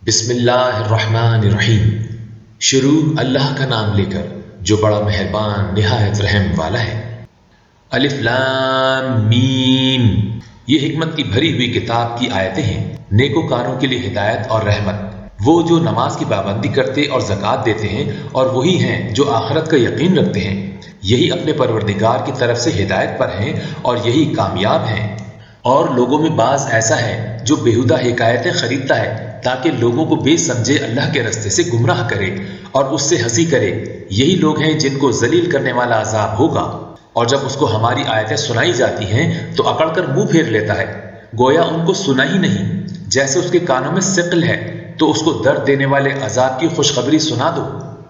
بسم اللہ الرحمن الرحیم۔ شروع اللہ کا نام لے کر جو بڑا مہربان نہایت رحم والا ہے۔ الف لام میم، یہ حکمت کی بھری ہوئی کتاب کی آیتیں ہیں، نیکوکاروں کے لیے ہدایت اور رحمت۔ وہ جو نماز کی پابندی کرتے اور زکوٰۃ دیتے ہیں، اور وہی ہیں جو آخرت کا یقین رکھتے ہیں، یہی اپنے پروردگار کی طرف سے ہدایت پر ہیں اور یہی کامیاب ہیں۔ اور لوگوں میں بعض ایسا ہے جو بیہودہ حکایتیں خریدتا ہے تاکہ لوگوں کو بے سمجھے اللہ کے رستے سے گمراہ کرے اور اس سے ہنسی کرے۔ یہی لوگ ہیں جن کو ذلیل کرنے والا عذاب ہوگا۔ اور جب اس کو ہماری آیتیں سنائی جاتی ہیں تو اکڑ کر منہ پھیر لیتا ہے، گویا ان کو سنا ہی نہیں۔ جیسے اس کے کانوں میں ثقل ہے تو اس کو درد دینے والے عذاب کی خوشخبری سنا دو۔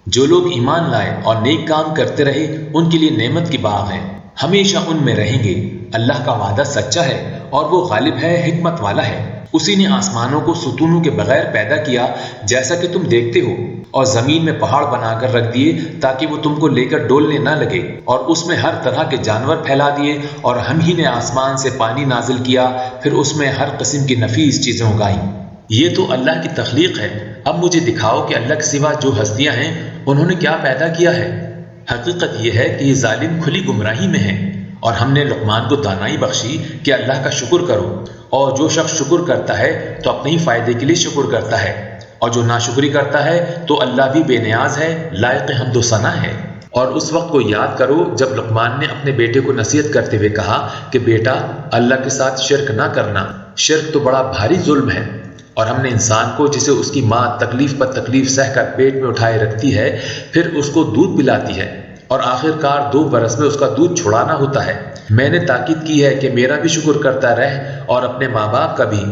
جو لوگ ایمان لائے اور نیک کام کرتے رہے، ان کے لیے نعمت کی باغ ہیں، ہمیشہ ان میں رہیں گے۔ اللہ کا وعدہ سچا ہے اور وہ غالب ہے، حکمت والا ہے۔ اسی نے آسمانوں کو ستونوں کے بغیر پیدا کیا جیسا کہ تم دیکھتے ہو، اور زمین میں پہاڑ بنا کر رکھ دیے تاکہ وہ تم کو لے کر ڈولنے نہ لگے، اور اس میں ہر طرح کے جانور پھیلا دیے، اور ہم ہی نے آسمان سے پانی نازل کیا، پھر اس میں ہر قسم کی نفیس چیزیں اگائیں۔ یہ تو اللہ کی تخلیق ہے۔ اب مجھے دکھاؤ کہ اللہ کے سوا جو ہستیاں ہیں انہوں نے کیا پیدا کیا ہے۔ حقیقت یہ ہے کہ یہ ظالم کھلی گمراہی میں ہیں۔ اور ہم نے لقمان کو دانائی بخشی کہ اللہ کا شکر کرو، اور جو شخص شکر کرتا ہے تو اپنے ہی فائدے کے لیے شکر کرتا ہے، اور جو ناشکری کرتا ہے تو اللہ بھی بے نیاز ہے، لائق حمد و ثنا ہے۔ اور اس وقت کو یاد کرو جب لقمان نے اپنے بیٹے کو نصیحت کرتے ہوئے کہا کہ بیٹا، اللہ کے ساتھ شرک نہ کرنا، شرک تو بڑا بھاری ظلم ہے۔ اور ہم نے انسان کو، جسے اس کی ماں تکلیف پر تکلیف سہ کر پیٹ میں اٹھائے رکھتی ہے، پھر اس کو دودھ پلاتی ہے، اور آخر کار 2 برس میں اس کا دودھ چھڑانا ہوتا ہے۔ میں نے تاکید کی ہے کہ میرا بھی شکر کرتا رہ، اور اپنے ماں باپ کا بھی،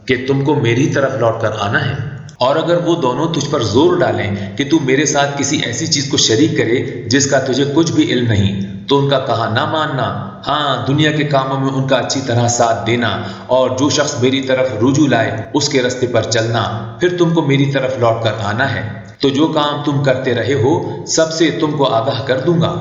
کہ تم کو میری طرف لوٹ کر آنا ہے۔ اور اگر وہ دونوں تجھ پر زور ڈالیں کہ تو میرے ساتھ کسی ایسی چیز کو شریک کرے جس کا تجھے کچھ بھی علم نہیں، تو ان کا کہا نہ ماننا، ہاں دنیا کے کاموں میں ان کا اچھی طرح ساتھ دینا، اور جو شخص میری طرف رجوع لائے اس کے رستے پر چلنا، پھر تم کو میری طرف لوٹ کر آنا ہے، تو جو کام تم کرتے رہے ہو سب سے تم کو آگاہ کر دوں گا۔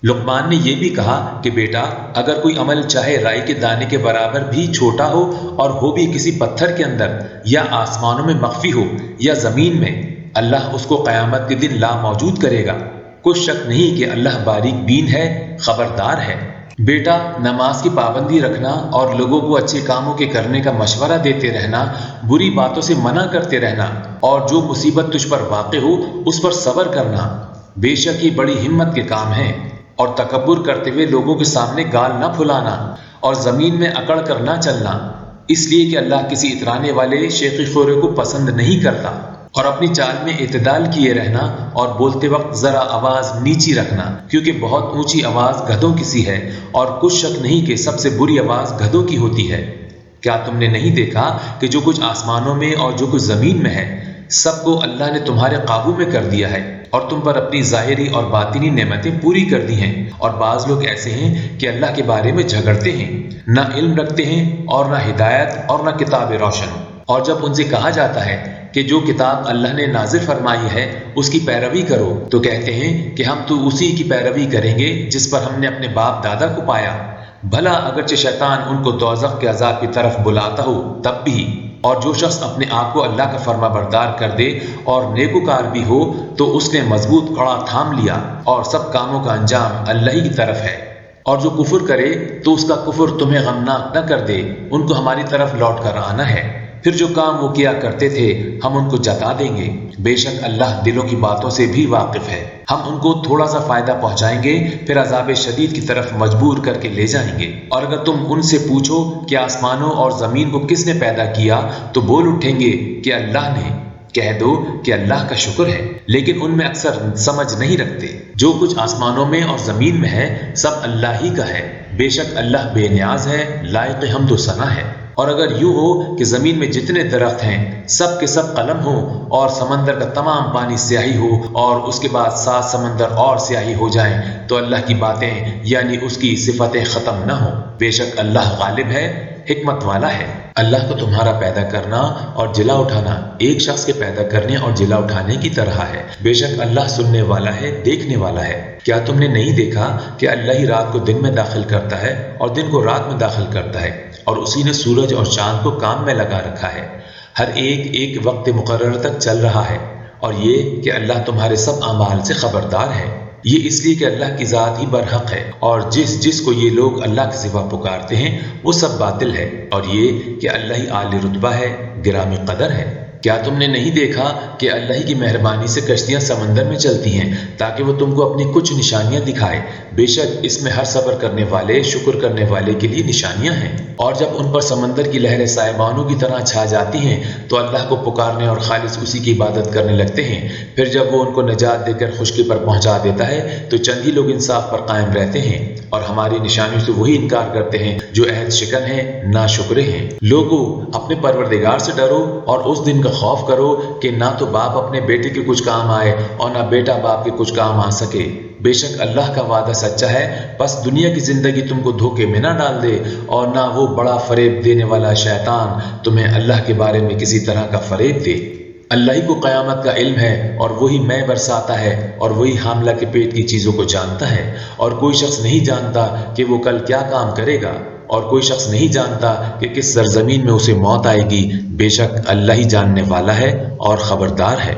لقمان نے یہ بھی کہا کہ بیٹا، اگر کوئی عمل چاہے رائی کے دانے کے برابر بھی چھوٹا ہو، اور ہو بھی کسی پتھر کے اندر، یا آسمانوں میں مخفی ہو یا زمین میں، اللہ اس کو قیامت کے دن لا موجود کرے گا۔ کچھ شک نہیں کہ اللہ باریک بین ہے، خبردار ہے۔ بیٹا، نماز کی پابندی رکھنا اور لوگوں کو اچھے کاموں کے کرنے کا مشورہ دیتے رہنا، بری باتوں سے منع کرتے رہنا، اور جو مصیبت تجھ پر واقع ہو اس پر صبر کرنا، بے شک یہ بڑی ہمت کے کام ہیں۔ اور تکبر کرتے ہوئے لوگوں کے سامنے گال نہ پھلانا، اور زمین میں اکڑ کر نہ چلنا، اس لیے کہ اللہ کسی اترانے والے شیخی خورے کو پسند نہیں کرتا۔ اور اپنی چال میں اعتدال کیے رہنا، اور بولتے وقت ذرا آواز نیچی رکھنا، کیونکہ بہت اونچی آواز گدھوں کی سی ہے، اور کچھ شک نہیں کہ سب سے بری آواز گدھوں کی ہوتی ہے۔ کیا تم نے نہیں دیکھا کہ جو کچھ آسمانوں میں اور جو کچھ زمین میں ہے، سب کو اللہ نے تمہارے قابو میں کر دیا ہے، اور تم پر اپنی ظاہری اور باطنی نعمتیں پوری کر دی ہیں۔ اور بعض لوگ ایسے ہیں کہ اللہ کے بارے میں جھگڑتے ہیں، نہ علم رکھتے ہیں اور نہ ہدایت اور نہ کتاب روشن۔ اور جب ان سے کہا جاتا ہے کہ جو کتاب اللہ نے نازل فرمائی ہے اس کی پیروی کرو، تو کہتے ہیں کہ ہم تو اسی کی پیروی کریں گے جس پر ہم نے اپنے باپ دادا کو پایا۔ بھلا اگرچہ شیطان ان کو دوزخ کے عذاب کی طرف بلاتا ہو تب بھی۔ اور جو شخص اپنے آپ کو اللہ کا فرما بردار کر دے اور نیکوکار بھی ہو تو اس نے مضبوط کڑا تھام لیا، اور سب کاموں کا انجام اللہ ہی کی طرف ہے۔ اور جو کفر کرے تو اس کا کفر تمہیں غمناک نہ کر دے، ان کو ہماری طرف لوٹ کر آنا ہے، پھر جو کام وہ کیا کرتے تھے ہم ان کو جتا دیں گے۔ بے شک اللہ دلوں کی باتوں سے بھی واقف ہے۔ ہم ان کو تھوڑا سا فائدہ پہنچائیں گے، پھر عذاب شدید کی طرف مجبور کر کے لے جائیں گے۔ اور اگر تم ان سے پوچھو کہ آسمانوں اور زمین کو کس نے پیدا کیا، تو بول اٹھیں گے کہ اللہ نے۔ کہہ دو کہ اللہ کا شکر ہے، لیکن ان میں اکثر سمجھ نہیں رکھتے۔ جو کچھ آسمانوں میں اور زمین میں ہے سب اللہ ہی کا ہے، بے شک اللہ بے نیاز ہے، لائق حمد و ثنا ہے۔ اور اگر یوں ہو کہ زمین میں جتنے درخت ہیں سب کے سب قلم ہوں، اور سمندر کا تمام پانی سیاہی ہو، اور اس کے بعد 7 سمندر اور سیاہی ہو جائیں، تو اللہ کی باتیں یعنی اس کی صفتیں ختم نہ ہوں۔ بے شک اللہ غالب ہے، حکمت والا ہے۔ اللہ کو تمہارا پیدا کرنا اور جلا اٹھانا ایک شخص کے پیدا کرنے اور جلا اٹھانے کی طرح ہے۔ بے شک اللہ سننے والا ہے، دیکھنے والا ہے۔ کیا تم نے نہیں دیکھا کہ اللہ ہی رات کو دن میں داخل کرتا ہے اور دن کو رات میں داخل کرتا ہے، اور اسی نے سورج اور چاند کو کام میں لگا رکھا ہے۔ ہر ایک وقت مقرر تک چل رہا ہے، اور یہ کہ اللہ تمہارے سب اعمال سے خبردار ہے۔ یہ اس لیے کہ اللہ کی ذات ہی برحق ہے، اور جس کو یہ لوگ اللہ کے سوا پکارتے ہیں وہ سب باطل ہے، اور یہ کہ اللہ ہی اعلی رتبہ ہے، گرامی قدر ہے۔ کیا تم نے نہیں دیکھا کہ اللہ ہی کی مہربانی سے کشتیاں سمندر میں چلتی ہیں تاکہ وہ تم کو اپنی کچھ نشانیاں دکھائے؟ بے شک اس میں ہر صبر کرنے والے، شکر کرنے والے کے لیے نشانیاں ہیں۔ اور جب ان پر سمندر کی لہریں سائبانوں کی طرح چھا جاتی ہیں تو اللہ کو پکارنے اور خالص اسی کی عبادت کرنے لگتے ہیں، پھر جب وہ ان کو نجات دے کر خشکی پر پہنچا دیتا ہے تو چند ہی لوگ انصاف پر قائم رہتے ہیں، اور ہماری نشانیوں سے وہی انکار کرتے ہیں جو عہد شکن ہیں، ناشکرے ہیں۔ لوگو اپنے پروردگار سے ڈرو اور اس دن کا خوف کرو کہ نہ تو باپ اپنے بیٹے کے کچھ کام آئے اور نہ بیٹا باپ کے کچھ کام آ سکے۔ بے شک اللہ کا وعدہ سچا ہے، بس دنیا کی زندگی تم کو دھوکے میں نہ ڈال دے، اور نہ وہ بڑا فریب دینے والا شیطان تمہیں اللہ کے بارے میں کسی طرح کا فریب دے۔ اللہ ہی کو قیامت کا علم ہے، اور وہی میں برساتا ہے، اور وہی حاملہ کے پیٹ کی چیزوں کو جانتا ہے، اور کوئی شخص نہیں جانتا کہ وہ کل کیا کام کرے گا، اور کوئی شخص نہیں جانتا کہ کس سرزمین میں اسے موت آئے گی۔ بے شک اللہ ہی جاننے والا ہے اور خبردار ہے۔